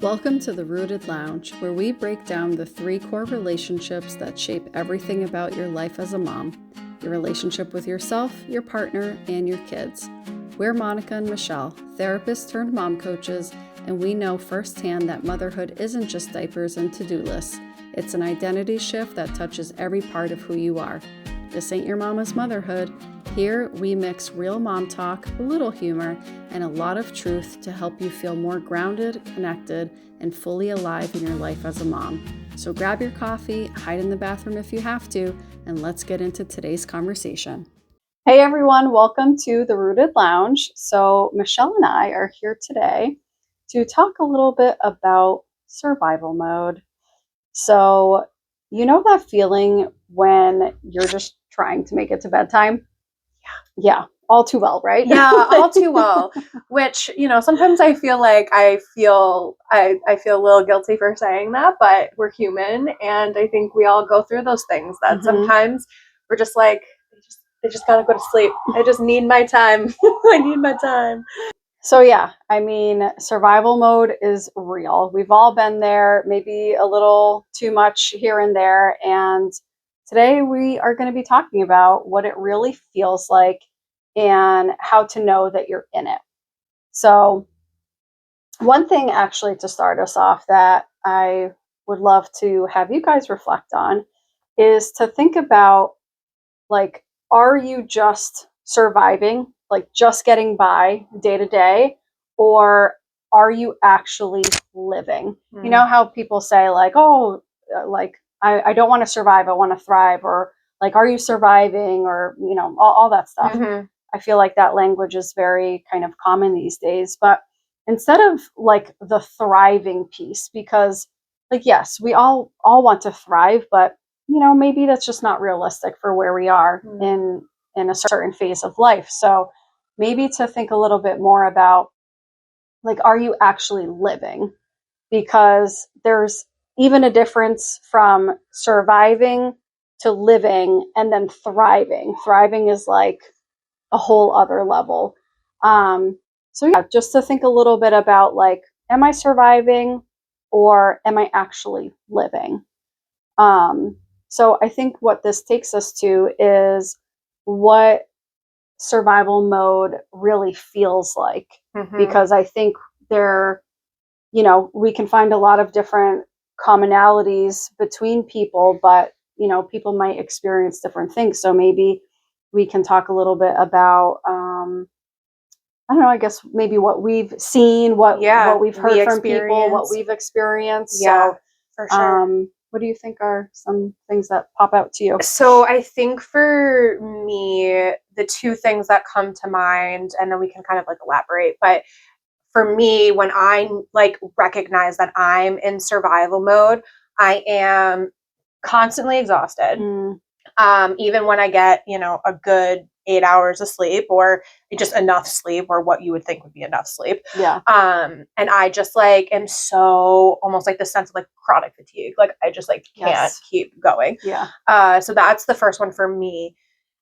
Welcome to the Rooted Lounge, where we break down the 3 core relationships that shape everything about your life as a mom: your relationship with yourself, your partner, and your kids. We're Monica and Michelle, therapists turned mom coaches, and we know firsthand that motherhood isn't just diapers and to-do lists. It's an identity shift that touches every part of who you are. This ain't your mama's motherhood. Here, we mix real mom talk, a little humor, and a lot of truth to help you feel more grounded, connected, and fully alive in your life as a mom. So grab your coffee, hide in the bathroom if you have to, and let's get into today's conversation. Hey everyone, welcome to the Rooted Lounge. So Michelle and I are here today to talk a little bit about survival mode. So, you know that feeling when you're just trying to make it to bedtime? Yeah, all too well, right? Yeah, all too well. Which, sometimes I feel like I feel a little guilty for saying that, but we're human, and I think we all go through those things that sometimes we're just like, I just gotta go to sleep. I just need my time. I need my time. So yeah, I mean, survival mode is real. We've all been there, maybe a little too much here and there. And today we are going to be talking about what it really feels like and how to know that you're in it. So one thing actually to start us off that I would love to have you guys reflect on is to think about, like, are you just surviving, like just getting by day to day, or are you actually living? You know how people say, like, oh, like I don't want to survive, I want to thrive, or like, are you surviving, or all that stuff. I feel like that language is very kind of common these days, but instead of like the thriving piece, because like, yes, we all want to thrive, but maybe that's just not realistic for where we are in a certain phase of life. So maybe to think a little bit more about, like, are you actually living? Because there's even a difference from surviving to living and then thriving. Thriving is like a whole other level. So yeah, just to think a little bit about, like, am I surviving or am I actually living? So I think what this takes us to is what survival mode really feels like, because I think we can find a lot of different commonalities between people, but people might experience different things. So maybe we can talk a little bit about, I don't know, I guess maybe what we've seen, what we've heard from people, what we've experienced. Yeah, so, for sure. What do you think are some things that pop out to you? So I think for me, the 2 things that come to mind, and then we can kind of like elaborate, but for me, when I like recognize that I'm in survival mode, I am constantly exhausted. Even when I get, a good 8 hours of sleep, or just enough sleep, or what you would think would be enough sleep. Yeah. And I just like am so almost like the sense of like chronic fatigue. Like I just like can't keep going. Yeah. So that's the first one for me.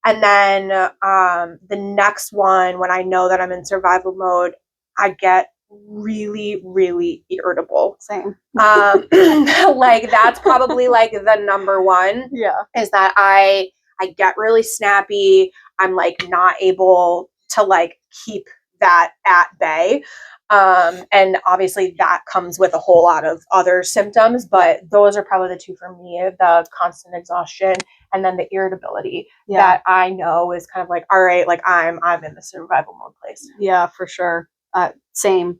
And then the next one, when I know that I'm in survival mode, I get really, really irritable. Same. Like that's probably like the number one. Yeah. Is that I get really snappy. I'm like not able to like keep that at bay. And obviously that comes with a whole lot of other symptoms, but those are probably the 2 for me: the constant exhaustion and then the irritability that I know is kind of like, all right, like I'm in the survival mode place. Yeah, for sure. Same.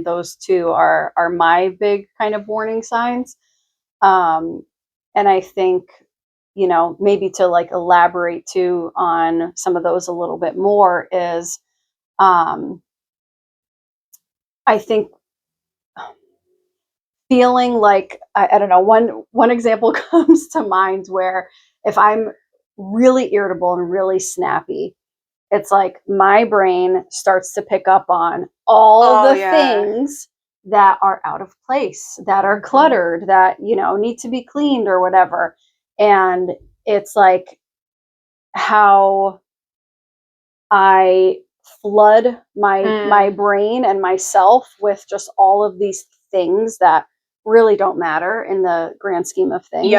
Those 2 are my big kind of warning signs. And I think, maybe to like elaborate too on some of those a little bit more is, I think feeling like, I don't know, one example comes to mind where if I'm really irritable and really snappy, it's like my brain starts to pick up on all the things that are out of place, that are cluttered, that, need to be cleaned or whatever. And it's like how I flood my brain and myself with just all of these things that really don't matter in the grand scheme of things.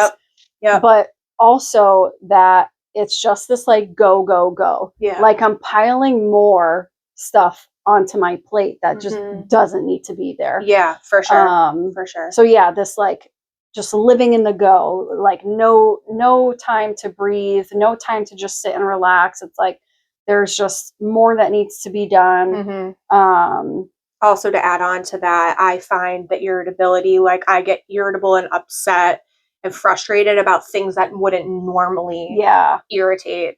Yep. But also that it's just this like go, go, go. Yeah. Like I'm piling more stuff onto my plate that just doesn't need to be there. Yeah, for sure. For sure. So yeah, this like just living in the go, like no time to breathe, no time to just sit and relax. It's like there's just more that needs to be done. Also, to add on to that, I find that irritability, like I get irritable and upset and frustrated about things that wouldn't normally irritate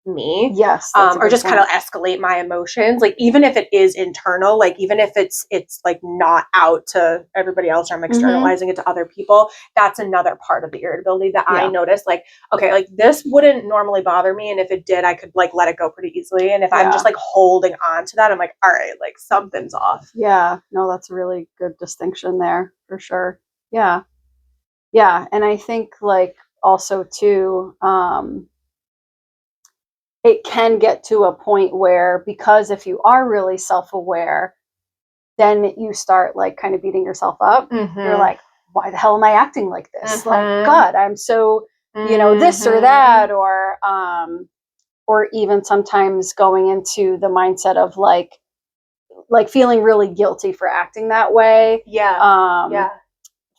me. Yes. Or just kind of escalate my emotions. Like even if it is internal, like even if it's like not out to everybody else or I'm externalizing it to other people, that's another part of the irritability that I notice. Like, okay, like this wouldn't normally bother me. And if it did, I could like let it go pretty easily. And if I'm just like holding on to that, I'm like, all right, like something's off. Yeah. No, that's a really good distinction there for sure. Yeah. Yeah. And I think like also too, it can get to a point where, because if you are really self-aware, then you start like kind of beating yourself up. You're like, why the hell am I acting like this? Like, God, I'm so, you know, this or that, or even sometimes going into the mindset of like feeling really guilty for acting that way.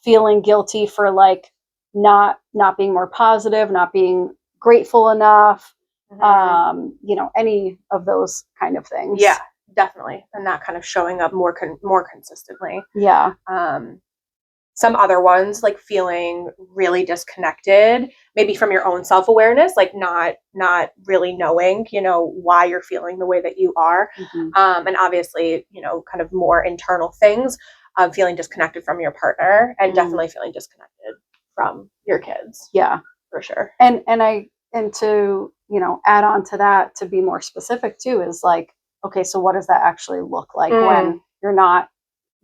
Feeling guilty for like not being more positive, not being grateful enough. You know, any of those kind of things. Yeah, definitely. And that kind of showing up more consistently. Yeah. Some other ones, like feeling really disconnected, maybe from your own self-awareness, like not really knowing, you know, why you're feeling the way that you are. And obviously, you know, kind of more internal things, feeling disconnected from your partner and definitely feeling disconnected from your kids. Yeah, for sure. And to, you know, add on to that, to be more specific too, is like, okay, so what does that actually look like when you're not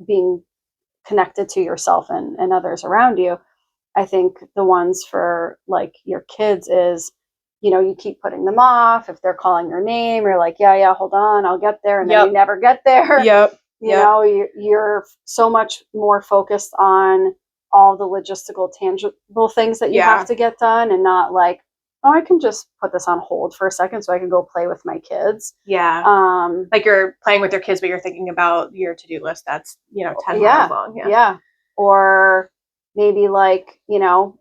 being connected to yourself and others around you? I think the ones for like your kids is, you know, you keep putting them off. If they're calling your name, you're like, yeah, hold on, I'll get there. And then you never get there. You know, you're so much more focused on all the logistical, tangible things that you have to get done, and not like, oh, I can just put this on hold for a second so I can go play with my kids. Like you're playing with your kids, but you're thinking about your to-do list that's, you know, 10 miles long. Or maybe like, you know,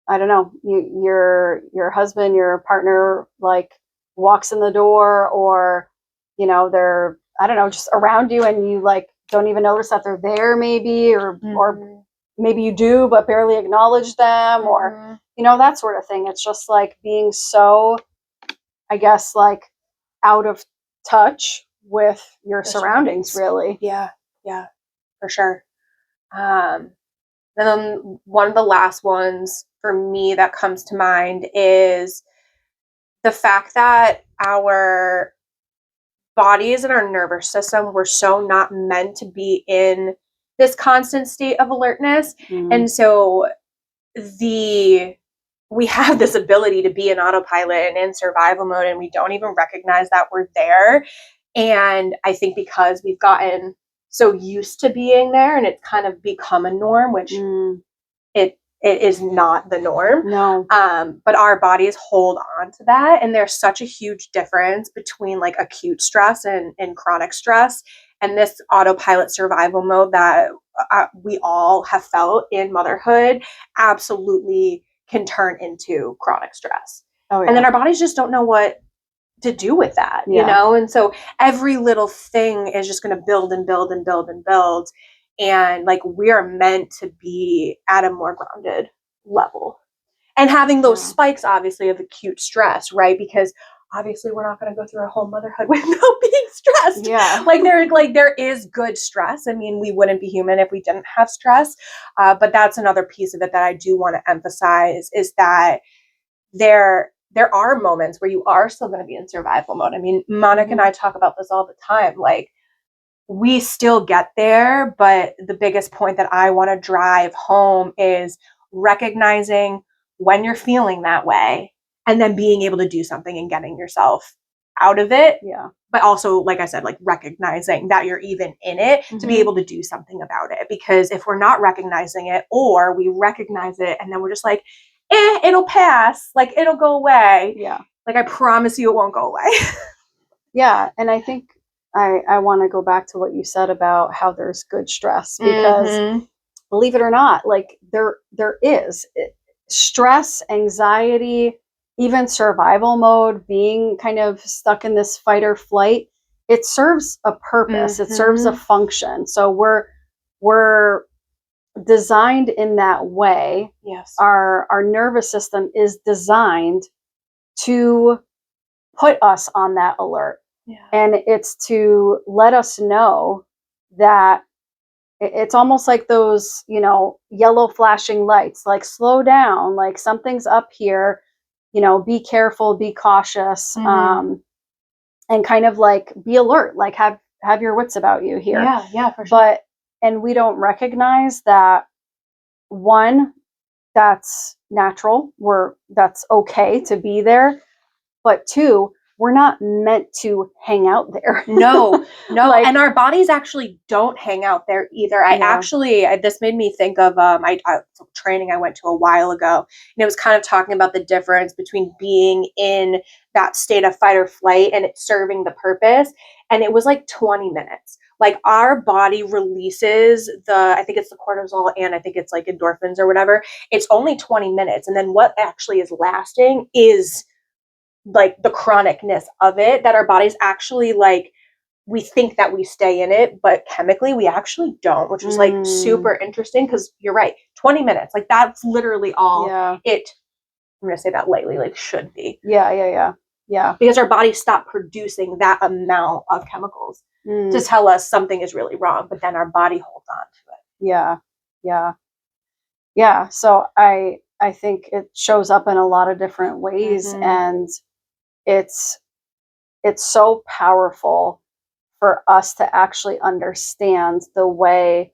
I don't know, your husband, your partner, like walks in the door, or, you know, they're, I don't know, just around you, and you like don't even notice that they're there maybe, or maybe you do, but barely acknowledge them, or, you know, that sort of thing. It's just like being so, I guess, like out of touch with your surroundings, really. Yeah, for sure. And then one of the last ones for me that comes to mind is the fact that our bodies and our nervous system were so not meant to be in this constant state of alertness. And so we have this ability to be in autopilot and in survival mode, and we don't even recognize that we're there. And I think because we've gotten so used to being there, and it's kind of become a norm, which it is not the norm. No. But our bodies hold on to that. And there's such a huge difference between like acute stress and chronic stress. And this autopilot survival mode that we all have felt in motherhood absolutely can turn into chronic stress. And then our bodies just don't know what to do with that, you know? And so every little thing is just going to build and build and build and build. And like, we are meant to be at a more grounded level, and having those spikes, obviously, of acute stress, right? Because obviously we're not going to go through a whole motherhood without being stressed. Like there is good stress. I mean, we wouldn't be human if we didn't have stress. But that's another piece of it that I do want to emphasize, is that there are moments where you are still going to be in survival mode. I mean, Monica and I talk about this all the time. Like, we still get there, but the biggest point that I want to drive home is recognizing when you're feeling that way, and then being able to do something and getting yourself out of it. Yeah. But also, like I said, like recognizing that you're even in it to be able to do something about it. Because if we're not recognizing it, or we recognize it and then we're just like, it'll pass, like it'll go away. Yeah. Like I promise you it won't go away. Yeah. And I think I want to go back to what you said about how there's good stress, because believe it or not, like there is stress, anxiety, even survival mode, being kind of stuck in this fight or flight. It serves a purpose. It serves a function. So we're designed in that way. Yes. Our nervous system is designed to put us on that alert. Yeah. And it's to let us know that it's almost like those, yellow flashing lights, like slow down, like something's up here, be careful, be cautious, and kind of like be alert, like have your wits about you here. Yeah, for sure. And we don't recognize that, one, that's natural, that's okay to be there, but two, we're not meant to hang out there. No. And our bodies actually don't hang out there either. This made me think of training I went to a while ago, and it was kind of talking about the difference between being in that state of fight or flight and it serving the purpose. And it was like 20 minutes. Like our body releases I think it's the cortisol, and I think it's like endorphins or whatever. It's only 20 minutes. And then what actually is lasting is like the chronicness of it, that our bodies actually, like, we think that we stay in it, but chemically we actually don't, which was like super interesting, because you're right, 20 minutes, like that's literally all it, I'm going to say that lightly, like should be. Yeah. Because our bodies stop producing that amount of chemicals to tell us something is really wrong, but then our body holds on to it. Yeah. So I think it shows up in a lot of different ways, and it's so powerful for us to actually understand the way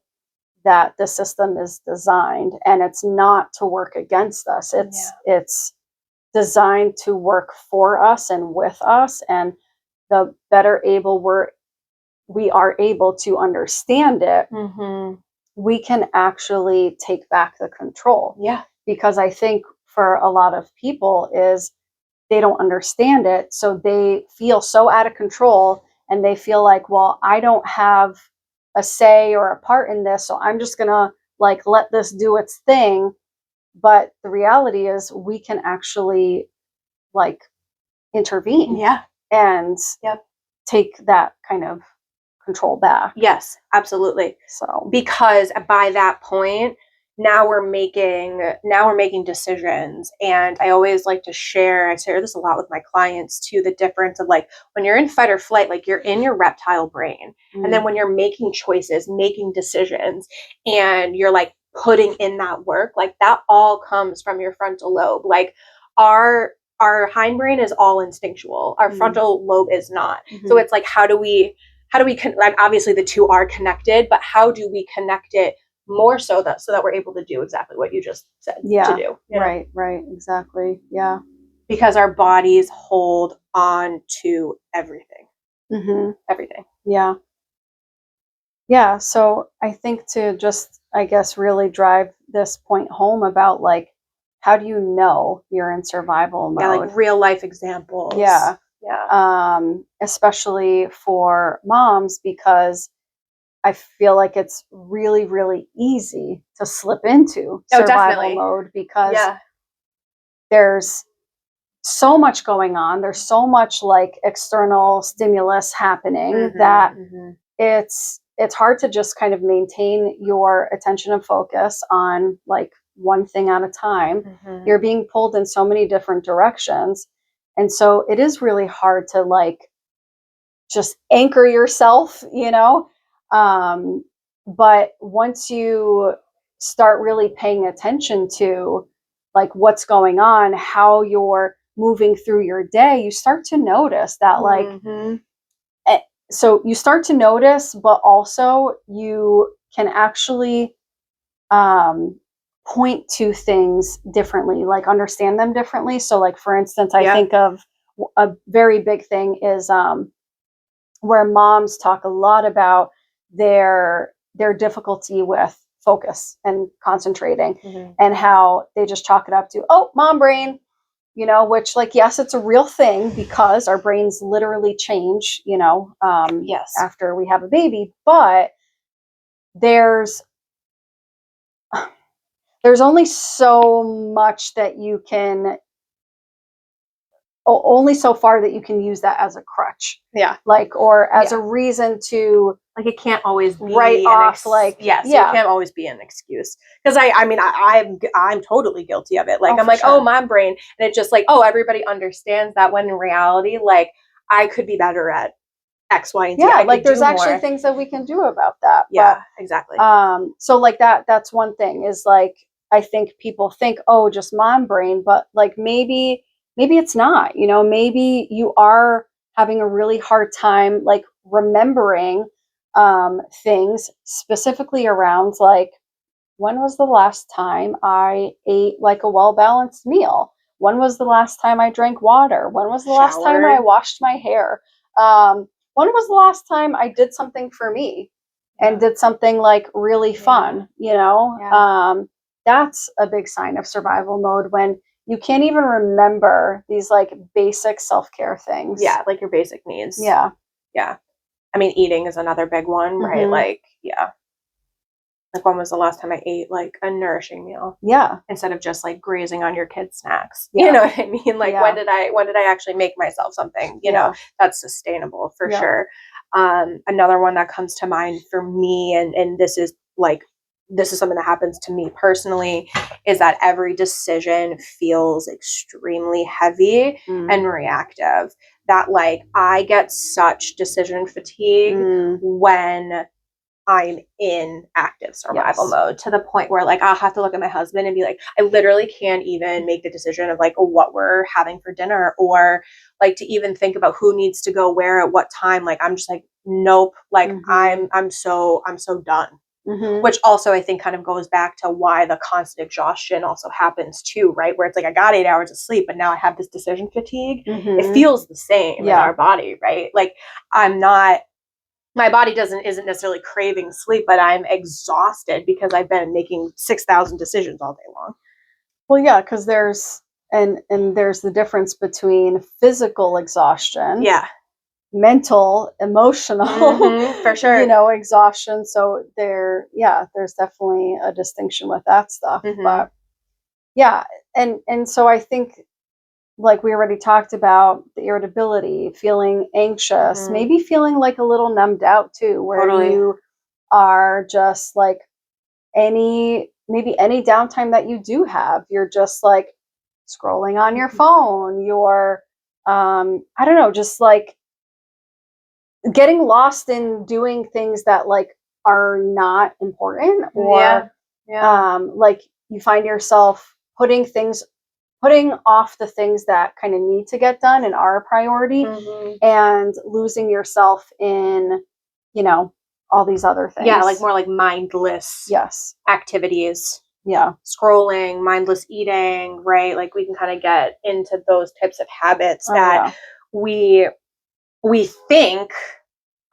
that the system is designed, and it's not to work against us. It's designed to work for us and with us, and the better we are able to understand it, we can actually take back the control. Yeah. Because I think for a lot of people is they don't understand it, so they feel so out of control, and they feel like, well, I don't have a say or a part in this, so I'm just gonna like let this do its thing. But the reality is we can actually like intervene and take that kind of control back. Yes, absolutely. So because by that point, now we're making decisions. And I always like to share this a lot with my clients too, the difference of like when you're in fight or flight, like you're in your reptile brain. And then when you're making choices, making decisions, and you're like putting in that work, like that all comes from your frontal lobe. Like our hindbrain is all instinctual. Our frontal lobe is not. So it's like, how do we obviously the two are connected, but how do we connect it more so that we're able to do exactly what you just said to do? Right, exactly. Yeah. Because our bodies hold on to everything. Everything. Yeah. So I think to just, I guess, really drive this point home about like, how do you know you're in survival mode? Yeah, like real life examples. Yeah. Especially for moms, because I feel like it's really, really easy to slip into survival mode, because there's so much going on. There's so much like external stimulus happening that it's hard to just kind of maintain your attention and focus on like one thing at a time. You're being pulled in so many different directions. And so it is really hard to like just anchor yourself, but once you start really paying attention to like what's going on, how you're moving through your day, you start to notice that so you start to notice, but also you can actually point to things differently, like understand them differently. So like, for instance, I think of a very big thing is where moms talk a lot about their difficulty with focus and concentrating, and how they just chalk it up to, oh, mom brain, which, like, yes, it's a real thing because our brains literally change, Yes. after we have a baby. But there's only so much that you can, only so far that you can use that as a crutch. Yeah. Like, or as a reason to, like, it can't always be write off, like, yes, it can't always be an excuse. Because I'm totally guilty of it. Like, I'm like, sure. oh, mom brain, and it's just like, oh, everybody understands that, when in reality, like, I could be better at X, Y, and Z. Yeah, like, there's actually things that we can do about that. Yeah, but, exactly. So, like, that's one thing, is, like, I think people think, oh, just mom brain, but, like, maybe it's not, maybe you are having a really hard time, like, remembering things specifically around, like, when was the last time I ate, like, a well-balanced meal? When was the last time I drank water? When was the last time I washed my hair? When was the last time I did something for me and did something, like, really fun, that's a big sign of survival mode, when you can't even remember these, like, basic self-care things. Yeah, like your basic needs. Yeah. Yeah. I mean, eating is another big one, right? Like, yeah. Like, when was the last time I ate, like, a nourishing meal? Yeah. Instead of just, like, grazing on your kids' snacks. Yeah. You know what I mean? Like, when did I actually make myself something, that's sustainable, for sure. Another one that comes to mind for me, and this is something that happens to me personally, is that every decision feels extremely heavy and reactive. That, like, I get such decision fatigue when I'm in active survival mode, to the point where, like, I'll have to look at my husband and be like, I literally can't even make the decision of, like, what we're having for dinner, or, like, to even think about who needs to go where at what time. Like, I'm just like, nope. Like, I'm so done. Which also, I think, kind of goes back to why the constant exhaustion also happens too, right? Where it's like, I got 8 hours of sleep, but now I have this decision fatigue. It feels the same in our body, right? Like, my body isn't necessarily craving sleep, but I'm exhausted because I've been making 6,000 decisions all day long. Well, yeah, because there's there's the difference between physical exhaustion, mental, emotional, for sure, exhaustion. So there's definitely a distinction with that stuff. But yeah, and so I think, like we already talked about, the irritability, feeling anxious, maybe feeling, like, a little numbed out too, where you are just, like, maybe any downtime that you do have, you're just, like, scrolling on your phone, you're I don't know, just, like, getting lost in doing things that, like, are not important, or like, you find yourself putting off the things that kind of need to get done and are a priority, and losing yourself in, all these other things. Yeah, like, more like mindless activities. Yeah. Scrolling, mindless eating, right? Like, we can kind of get into those types of habits that we think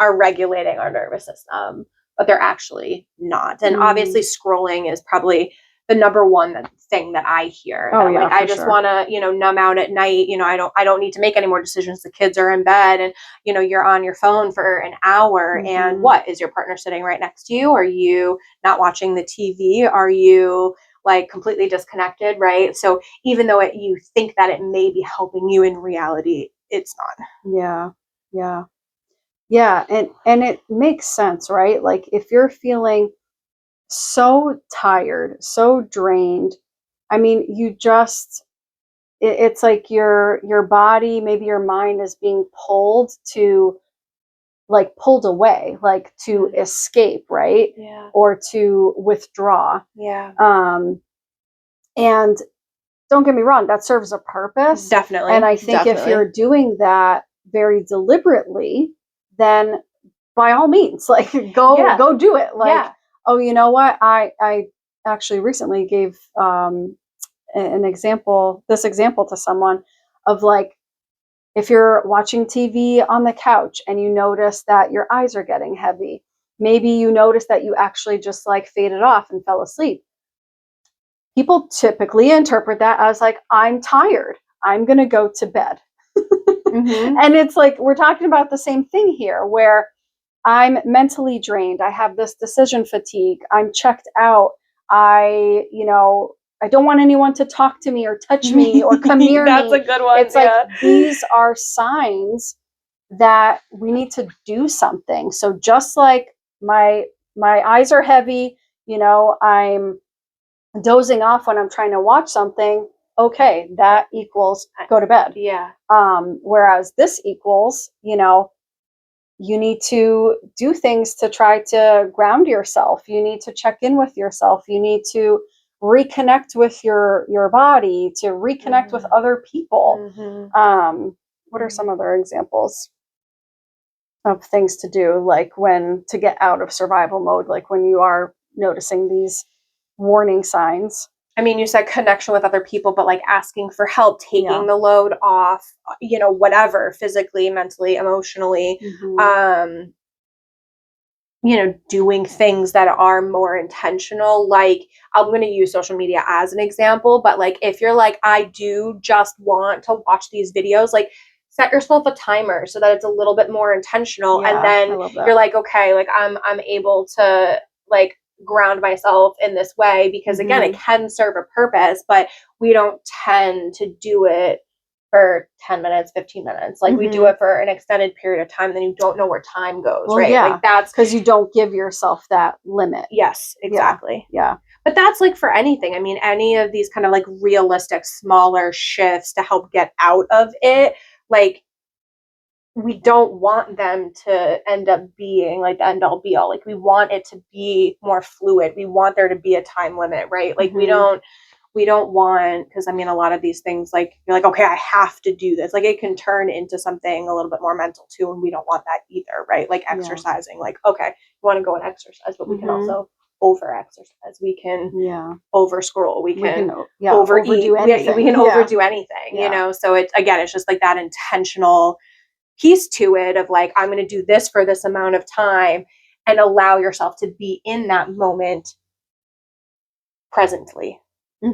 are regulating our nervous system, but they're actually not. And obviously, scrolling is probably the number one thing that I hear. Like, I just want to, numb out at night. I don't need to make any more decisions. The kids are in bed, and, you're on your phone for an hour. And what, is your partner sitting right next to you? Are you not watching the TV? Are you, like, completely disconnected? Right. So even though you think that it may be helping you, in reality, it's not. Yeah. Yeah. Yeah. And it makes sense, right? Like, if you're feeling so tired, so drained, I mean, it's like your body, maybe your mind, is being pulled away, like, to escape, right? Yeah. Or to withdraw. Yeah. And don't get me wrong, that serves a purpose. Definitely. And I think if you're doing that very deliberately, then by all means, like, go do it. Like, oh, you know what? I actually recently gave this example to someone of, like, If you're watching TV on the couch and you notice that your eyes are getting heavy, maybe you notice that you actually just like faded off and fell asleep. People typically interpret that as like, I'm tired, I'm going to go to bed. Mm-hmm. And it's like, we're talking about the same thing here, where I'm mentally drained, I have this decision fatigue, I'm checked out, I don't want anyone to talk to me or touch me or come near That's me. a good one. It's like, these are signs that we need to do something. So just like my eyes are heavy, I'm dozing off when I'm trying to watch something, okay, that equals go to bed. Yeah. Whereas this equals, you need to do things to try to ground yourself. You need to check in with yourself. You need to reconnect with your body, to reconnect with other people. What are some other examples of things to do, like when to get out of survival mode, like when you are noticing these warning signs? I mean, you said connection with other people, but like asking for help, taking the load off, whatever, physically, mentally, emotionally, doing things that are more intentional. Like, I'm going to use social media as an example, but like, if you're like, I do just want to watch these videos, like, set yourself a timer so that it's a little bit more intentional. Yeah, and then you're like, okay, like I'm able to like ground myself in this way, because again, it can serve a purpose, but we don't tend to do it for 10 minutes, 15 minutes. Like we do it for an extended period of time, then you don't know where time goes, right? Yeah, like that's because you don't give yourself that limit. Yes, exactly. Yeah. But that's like for anything. I mean, any of these kind of like realistic, smaller shifts to help get out of it, like we don't want them to end up being like the end all be all. Like we want it to be more fluid. We want there to be a time limit, right? Like we don't want, because I mean, a lot of these things, like you're like, okay, I have to do this. Like it can turn into something a little bit more mental too, and we don't want that either, right? Like exercising, like, okay, you want to go and exercise, but we can also over exercise. We can over scroll. We can overeat. Overdo anything. We can overdo anything, So it's just like that intentional piece to it of like, I'm going to do this for this amount of time, and allow yourself to be in that moment presently. You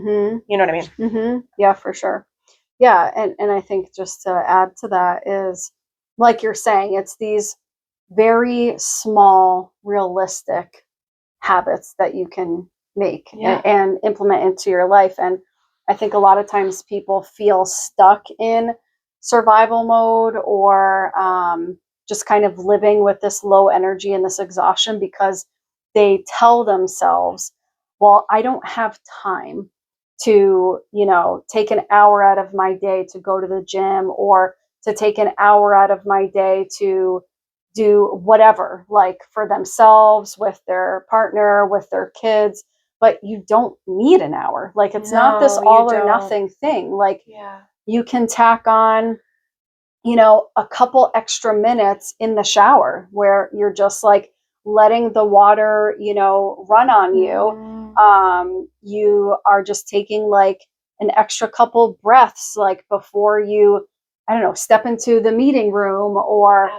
know what I mean? Yeah, for sure. Yeah, and I think just to add to that is, like you're saying, it's these very small, realistic habits that you can make and implement into your life. And I think a lot of times people feel stuck in survival mode, or just kind of living with this low energy and this exhaustion, because they tell themselves, well, I don't have time to, take an hour out of my day to go to the gym, or to take an hour out of my day to do whatever, like for themselves, with their partner, with their kids. But you don't need an hour. Like it's not this all or nothing thing. Like you can tack on, a couple extra minutes in the shower where you're just like letting the water, run on you. You are just taking like an extra couple breaths, like before you, I don't know, step into the meeting room, or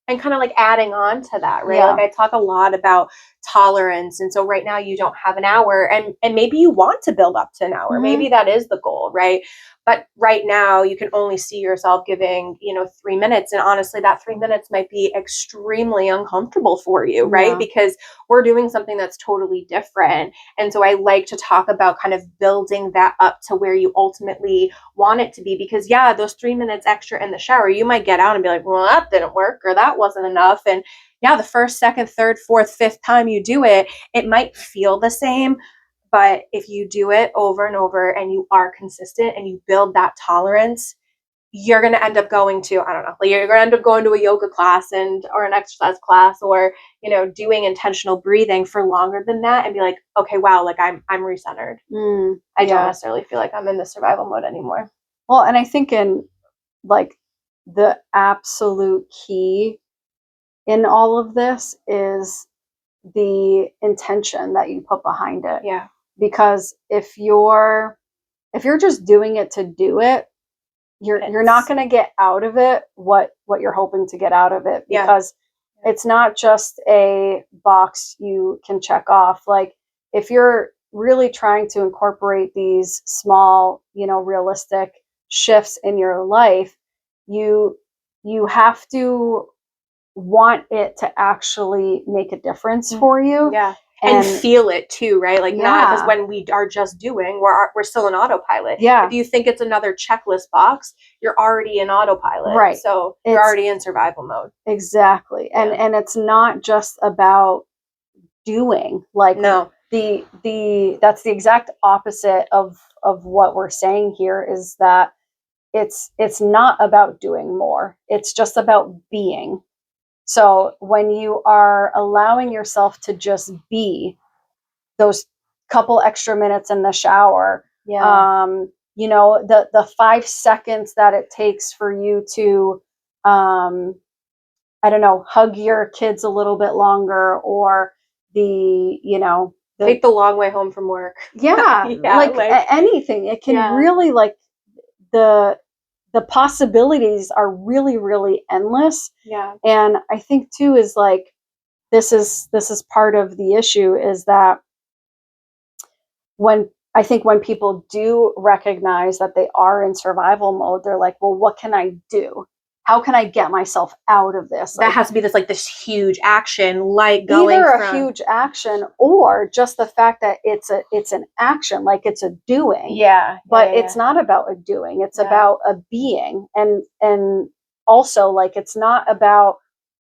and kind of like adding on to that, right? Like I talk a lot about tolerance, and so right now you don't have an hour, and maybe you want to build up to an hour. Maybe that is the goal, right? But right now you can only see yourself giving 3 minutes, and honestly that 3 minutes might be extremely uncomfortable for you, right? Because we're doing something that's totally different. And so I like to talk about kind of building that up to where you ultimately want it to be, because those 3 minutes extra in the shower, you might get out and be like, well, that didn't work, or that wasn't enough. And the first, second, third, fourth, fifth time you do it, it might feel the same. But if you do it over and over, and you are consistent, and you build that tolerance, you're going to end up going to, I don't know, like you're going to end up going to a yoga class or an exercise class, or, doing intentional breathing for longer than that, and be like, okay, wow, like I'm recentered. I don't necessarily feel like I'm in the survival mode anymore. Well, and I think in like the absolute key in all of this is the intention that you put behind it. Because if you're just doing it to do it, you're not going to get out of it what you're hoping to get out of it, because it's not just a box you can check off. Like, if you're really trying to incorporate these small, realistic shifts in your life, you have to want it to actually make a difference for you. Yeah. And feel it too, right? Like, not because when we are just doing, we're still in autopilot. Yeah. If you think it's another checklist box, you're already in autopilot. Right. So you're already in survival mode. Exactly. And it's not just about doing. Like, no. That's the exact opposite of what we're saying here, is that it's not about doing more. It's just about being. So when you are allowing yourself to just be, those couple extra minutes in the shower, the 5 seconds that it takes for you to, I don't know, hug your kids a little bit longer, or take the long way home from work. Yeah, like anything. It can really, like, the possibilities are really, really endless. Yeah. And I think too is like, this is part of the issue, is that when people do recognize that they are in survival mode, they're like, well, what can I do? How can I get myself out of this? That has to be this huge action, like going either a huge action, or just the fact that it's an action, like it's a doing. But it's not about a doing. It's about a being. And also, like, it's not about,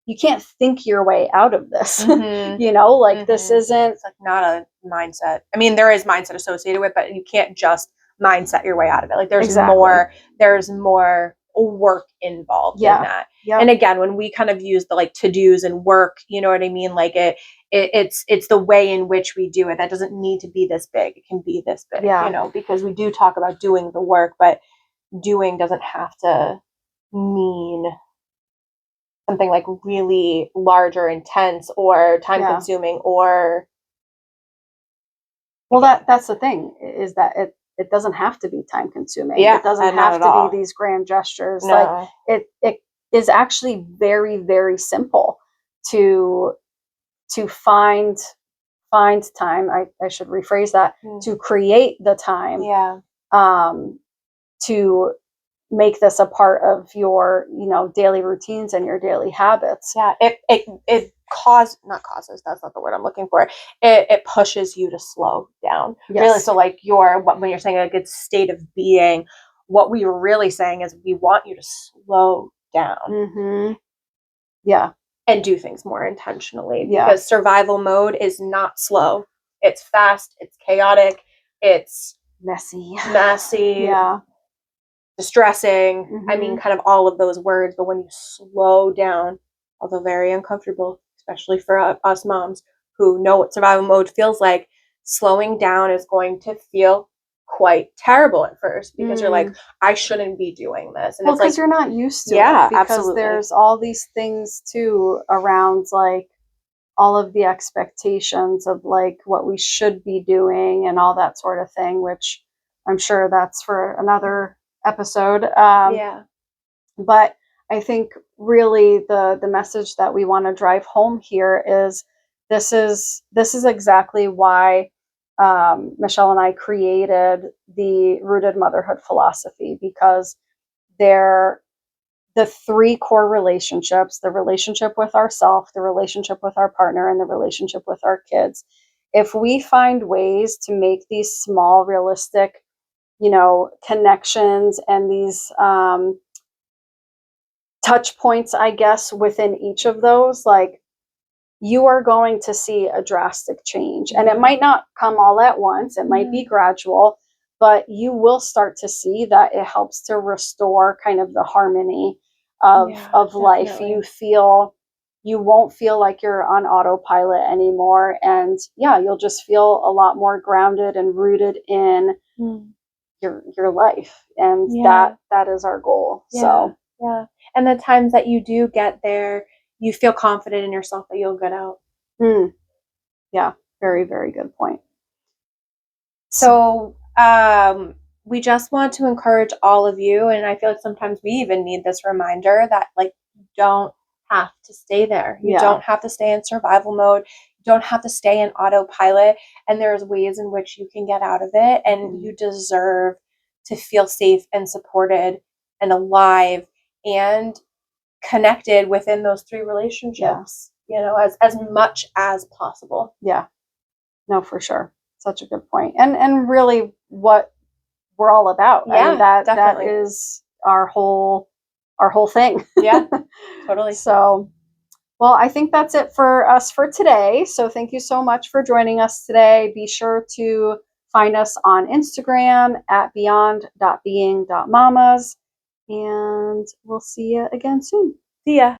you can't think your way out of this. This isn't, it's like not a mindset. I mean, there is mindset associated with it, but you can't just mindset your way out of it. Like, there's more work involved in that. And again, when we kind of use the like to-dos and work, you know what I mean? Like, it's the way in which we do it. That doesn't need to be this big. It can be this big, because we do talk about doing the work, but doing doesn't have to mean something like really large or intense or time consuming or. Well, that's the thing, is that it doesn't have to be time consuming. It doesn't have to be these grand gestures. No. Like, it is actually very, very simple to find time. I should rephrase that, to create the time. To make this a part of your, daily routines and your daily habits. It not causes, that's not the word I'm looking for. It pushes you to slow down. Really. So like when you're saying a good state of being, what we were really saying is we want you to slow down. And do things more intentionally, because survival mode is not slow. It's fast, it's chaotic, it's messy, distressing. I mean, kind of all of those words. But when you slow down, although very uncomfortable, especially for us moms who know what survival mode feels like, slowing down is going to feel quite terrible at first, because you're like, I shouldn't be doing this. And it's because you're not used to it. Because absolutely. There's all these things too around, like, all of the expectations of like what we should be doing and all that sort of thing, which I'm sure that's for another episode. But I think really the message that we want to drive home here is this is exactly why Michelle and I created the Rooted Motherhood philosophy, because they're the 3 core relationships: the relationship with ourselves, the relationship with our partner, and the relationship with our kids. If we find ways to make these small, realistic, connections and these touch points, I guess, within each of those, like, you are going to see a drastic change. And it might not come all at once. It might be gradual, but you will start to see that it helps to restore kind of the harmony of life. You won't feel like you're on autopilot anymore. And you'll just feel a lot more grounded and rooted in your life. And that is our goal. And the times that you do get there, you feel confident in yourself that you'll get out. Yeah, very, very good point. So we just want to encourage all of you, and I feel like sometimes we even need this reminder that like you don't have to stay there. You Yeah. don't have to stay in survival mode. You don't have to stay in autopilot. And there's ways in which you can get out of it, and you deserve to feel safe and supported and alive and connected within those three relationships, you know, as much as possible. Yeah. No, for sure. Such a good point. And really what we're all about. I Yeah, mean, that definitely. is our whole thing. Yeah, totally. So, well, I think that's it for us for today. So thank you so much for joining us today. Be sure to find us on Instagram at beyond.being.mamas. And we'll see you again soon. See ya.